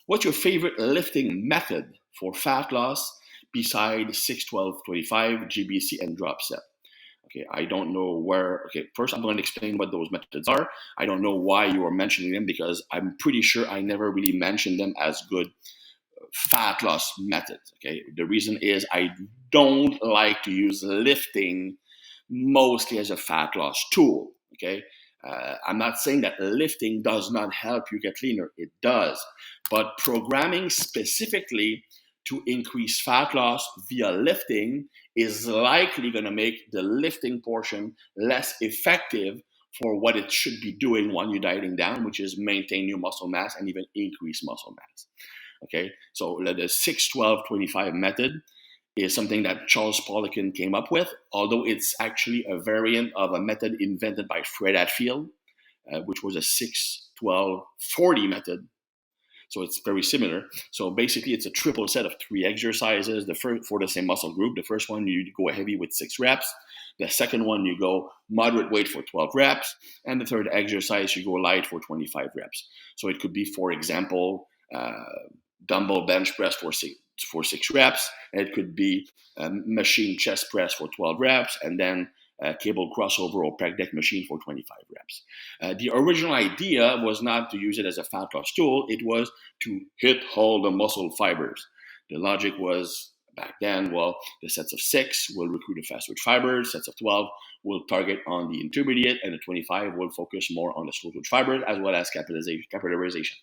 What's your favorite lifting method for fat loss besides 6, 12, 25, GBC, and drop set? Okay, I don't know where. Okay, first I'm going to explain what those methods are. I don't know why you are mentioning them because I'm pretty sure I never really mentioned them as good fat loss methods. Okay, the reason is I don't like to use lifting mostly as a fat loss tool. Okay, I'm not saying that lifting does not help you get leaner. It does, but programming specifically to increase fat loss via lifting is likely going to make the lifting portion less effective for what it should be doing when you're dieting down, which is maintain your muscle mass and even increase muscle mass. Okay, so the 6, 12, 25 method is something that Charles Poliquin came up with, although it's actually a variant of a method invented by Fred Hatfield, which was a 6, 12, 40 method. So it's very similar. So basically, it's a triple set of 3 exercises. The first for the same muscle group. The first one you go heavy with 6 reps. The second one you go moderate weight for 12 reps, and the third exercise you go light for 25 reps. So it could be, for example, dumbbell bench press for 6 reps. It could be machine chest press for 12 reps, and then cable crossover or pec deck machine for 25 reps. The original idea was not to use it as a fat loss tool. It was to hit all the muscle fibers. The logic was back then, well, the sets of 6 will recruit the fast twitch fibers, sets of 12 will target on the intermediate, and the 25 will focus more on the slow twitch fibers as well as capillarization.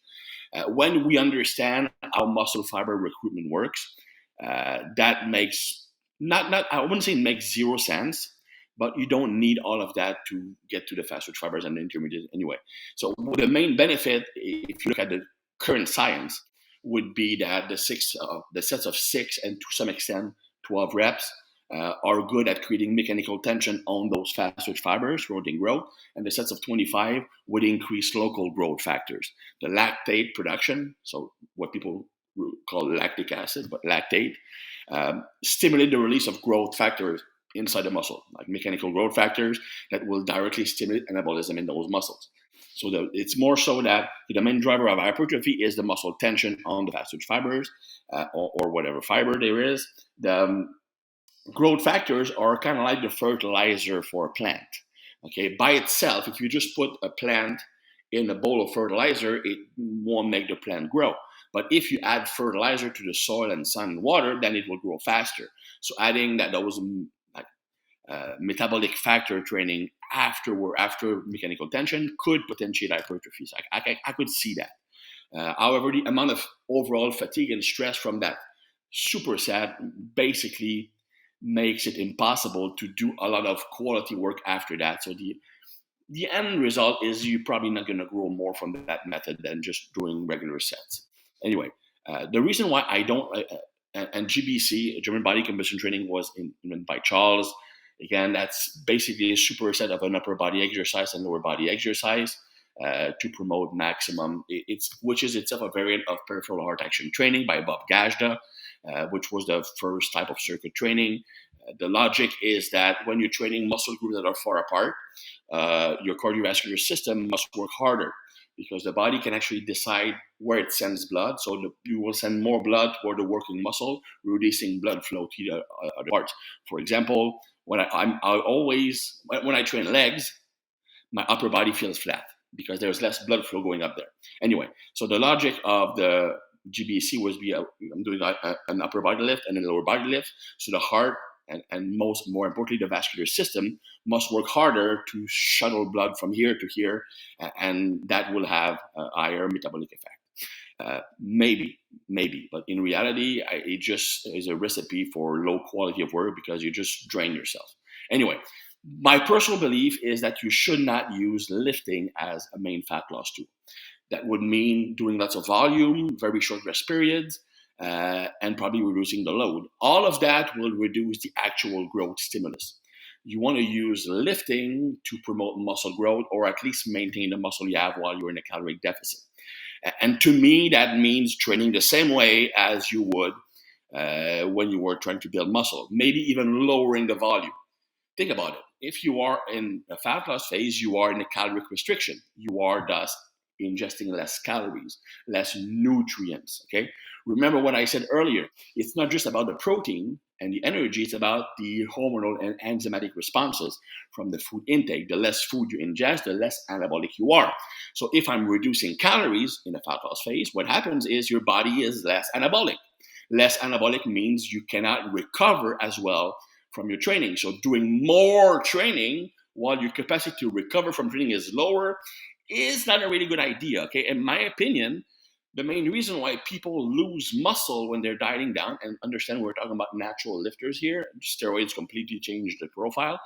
When we understand how muscle fiber recruitment works, that makes not I wouldn't say it makes zero sense, but you don't need all of that to get to the fast twitch fibers and the intermediate anyway. So the main benefit, if you look at the current science, would be that the sets of 6 and to some extent 12 reps are good at creating mechanical tension on those fast twitch fibers, promoting growth, and the sets of 25 would increase local growth factors. The lactate production, so what people call lactic acid, but lactate, stimulate the release of growth factors inside the muscle, like mechanical growth factors that will directly stimulate anabolism in those muscles. So it's more so that the main driver of hypertrophy is the muscle tension on the fast twitch fibers or whatever fiber there is. The growth factors are kind of like the fertilizer for a plant. Okay, by itself, if you just put a plant in a bowl of fertilizer, it won't make the plant grow. But if you add fertilizer to the soil and sun and water, then it will grow faster. So adding those metabolic factor training after mechanical tension could potentiate hypertrophy. So I could see that. However, the amount of overall fatigue and stress from that superset basically makes it impossible to do a lot of quality work after that. So the end result is you're probably not going to grow more from that method than just doing regular sets. Anyway, the reason why I don't, and GBC, German Body Composition Training, was invented by Charles. Again, that's basically a superset of an upper body exercise and lower body exercise to promote maximum. Which is itself a variant of peripheral heart action training by Bob Gajda, which was the first type of circuit training. The logic is that when you're training muscle groups that are far apart, your cardiovascular system must work harder because the body can actually decide where it sends blood. So you will send more blood toward the working muscle, reducing blood flow to the other parts. For example, when I train legs, my upper body feels flat because there's less blood flow going up there. Anyway, so the logic of the GBC was I'm doing an upper body lift and a lower body lift. So the heart and more importantly, the vascular system must work harder to shuttle blood from here to here, and that will have a higher metabolic effect. Maybe, but in reality, it just is a recipe for low quality of work because you just drain yourself. Anyway, my personal belief is that you should not use lifting as a main fat loss tool. That would mean doing lots of volume, very short rest periods, and probably reducing the load. All of that will reduce the actual growth stimulus. You want to use lifting to promote muscle growth or at least maintain the muscle you have while you're in a caloric deficit. And to me, that means training the same way as you would when you were trying to build muscle, maybe even lowering the volume. Think about it. If you are in a fat loss phase, you are in a caloric restriction. You are thus ingesting less calories, less nutrients. Okay. Remember what I said earlier. It's not just about the protein and the energy, it's about the hormonal and enzymatic responses from the food intake. The less food you ingest, the less anabolic you are. So if I'm reducing calories in a fat loss phase, what happens is your body is less anabolic. Less anabolic means you cannot recover as well from your training. So doing more training while your capacity to recover from training is lower is not a really good idea. Okay, in my opinion, the main reason why people lose muscle when they're dieting down, and understand we're talking about natural lifters here, steroids completely change the profile.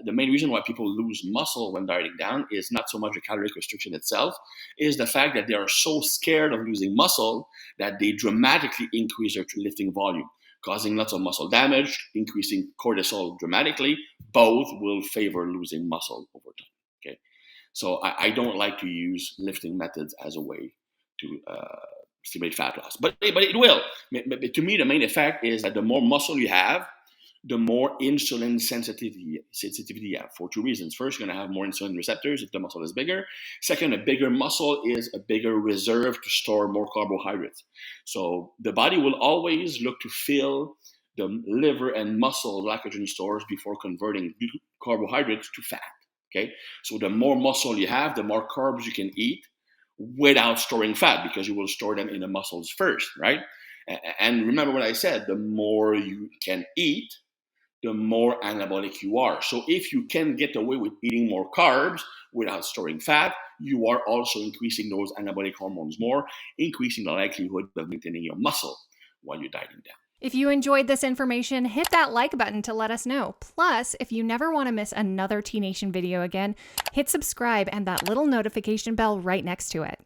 The main reason why people lose muscle when dieting down is not so much the caloric restriction itself, is the fact that they are so scared of losing muscle that they dramatically increase their lifting volume, causing lots of muscle damage, increasing cortisol dramatically. Both will favor losing muscle over time. Okay, so I don't like to use lifting methods as a way to stimulate fat loss, but it will. To me, the main effect is that the more muscle you have, the more insulin sensitivity you have, for two reasons. First, you're going to have more insulin receptors if the muscle is bigger. Second, a bigger muscle is a bigger reserve to store more carbohydrates. So the body will always look to fill the liver and muscle glycogen stores before converting carbohydrates to fat. Okay, so the more muscle you have, the more carbs you can eat without storing fat, because you will store them in the muscles first, right? And remember what I said, the more you can eat, the more anabolic you are. So if you can get away with eating more carbs without storing fat, you are also increasing those anabolic hormones more, increasing the likelihood of maintaining your muscle while you're dieting down. If you enjoyed this information, hit that like button to let us know. Plus, if you never want to miss another T Nation video again, hit subscribe and that little notification bell right next to it.